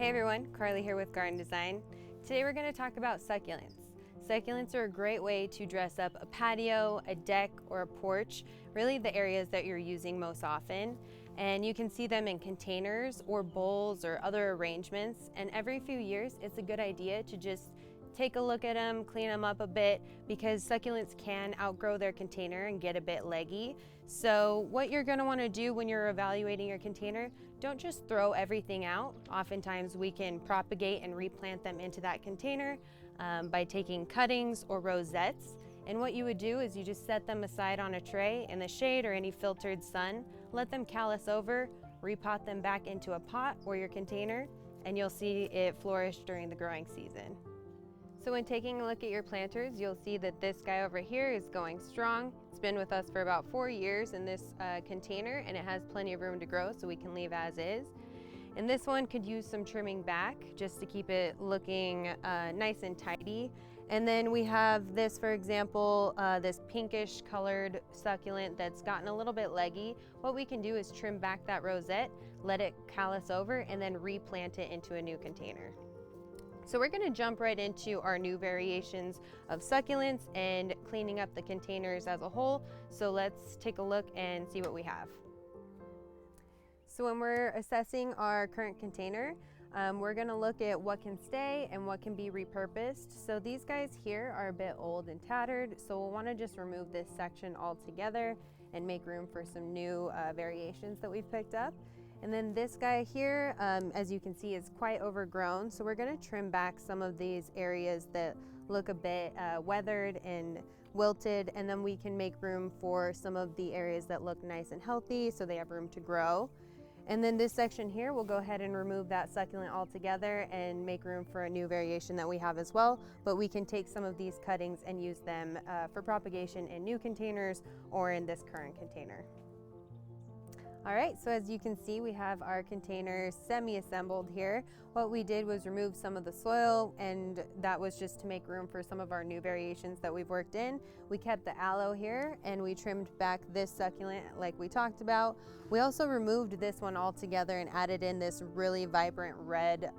Hey everyone, Carly here with Garden Design. Today we're going to talk about succulents. Succulents are a great way to dress up a patio, a deck, or a porch, really the areas that you're using most often. And you can see them in containers or bowls or other arrangements. And every few years, it's a good idea to just take a look at them, clean them up a bit, because succulents can outgrow their container and get a bit leggy. So what you're going to want to do when you're evaluating your container, don't just throw everything out. Oftentimes we can propagate and replant them into that container by taking cuttings or rosettes. And what you would do is you just set them aside on a tray in the shade or any filtered sun, let them callus over, repot them back into a pot or your container, and you'll see it flourish during the growing season. So when taking a look at your planters, you'll see that this guy over here is going strong. It's been with us for about 4 years in this container, and it has plenty of room to grow, so we can leave as is. And this one could use some trimming back just to keep it looking nice and tidy. And then we have this, for example, this pinkish colored succulent that's gotten a little bit leggy. What we can do is trim back that rosette, let it callus over, and then replant it into a new container. So we're going to jump right into our new variations of succulents and cleaning up the containers as a whole. So let's take a look and see what we have. So when we're assessing our current container, we're going to look at what can stay and what can be repurposed. So these guys here are a bit old and tattered, so we'll want to just remove this section altogether and make room for some new variations that we've picked up. And then this guy here, as you can see, is quite overgrown. So we're going to trim back some of these areas that look a bit weathered and wilted, and then we can make room for some of the areas that look nice and healthy so they have room to grow. And then this section here, we'll go ahead and remove that succulent altogether and make room for a new variation that we have as well. But we can take some of these cuttings and use them for propagation in new containers or in this current container. All right, so as you can see, we have our containers semi-assembled here. What we did was remove some of the soil, and that was just to make room for some of our new variations that we've worked in. We kept the aloe here, and we trimmed back this succulent like we talked about. We also removed this one altogether and added in this really vibrant red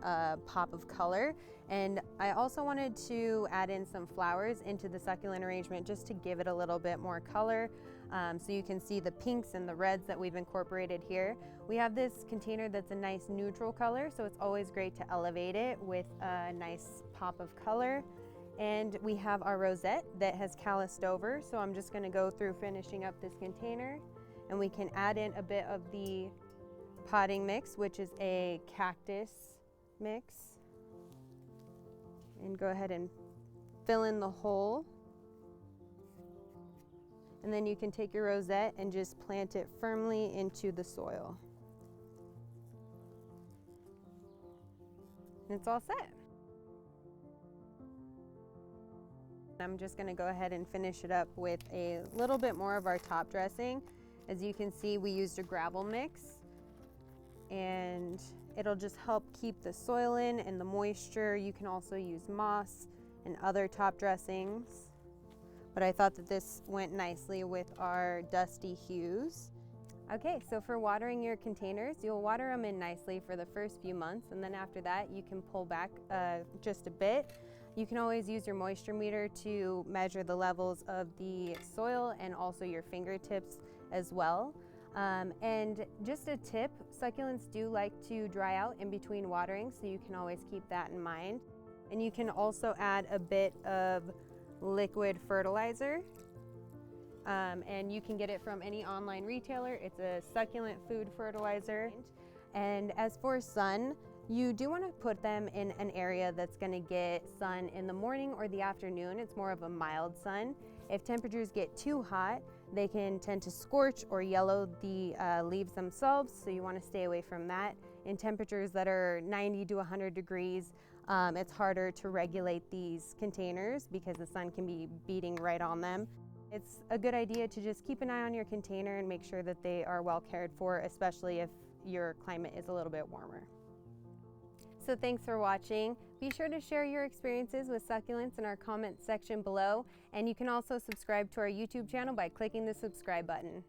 pop of color. And I also wanted to add in some flowers into the succulent arrangement just to give it a little bit more color. So you can see the pinks and the reds that we've incorporated here. We have this container that's a nice neutral color, so it's always great to elevate it with a nice pop of color. And we have our rosette that has calloused over, so I'm just going to go through finishing up this container, and we can add in a bit of the potting mix, which is a cactus mix, and go ahead and fill in the hole. And then you can take your rosette and just plant it firmly into the soil. And it's all set. I'm just going to go ahead and finish it up with a little bit more of our top dressing. As you can see, we used a gravel mix, and it'll just help keep the soil in and the moisture. You can also use moss and other top dressings, but I thought that this went nicely with our dusty hues. Okay, so for watering your containers, you'll water them in nicely for the first few months, and then after that you can pull back just a bit. You can always use your moisture meter to measure the levels of the soil and also your fingertips as well. And just a tip, succulents do like to dry out in between watering, so you can always keep that in mind. And you can also add a bit of liquid fertilizer, and you can get it from any online retailer. It's a succulent food fertilizer. And as for sun, you do want to put them in an area that's going to get sun in the morning or the afternoon. It's more of a mild sun. If temperatures get too hot, they can tend to scorch or yellow the leaves themselves, so you want to stay away from that. In temperatures that are 90 to 100 degrees, it's harder to regulate these containers because the sun can be beating right on them. It's a good idea to just keep an eye on your container and make sure that they are well cared for, especially if your climate is a little bit warmer. So thanks for watching. Be sure to share your experiences with succulents in our comment section below, and you can also subscribe to our YouTube channel by clicking the subscribe button.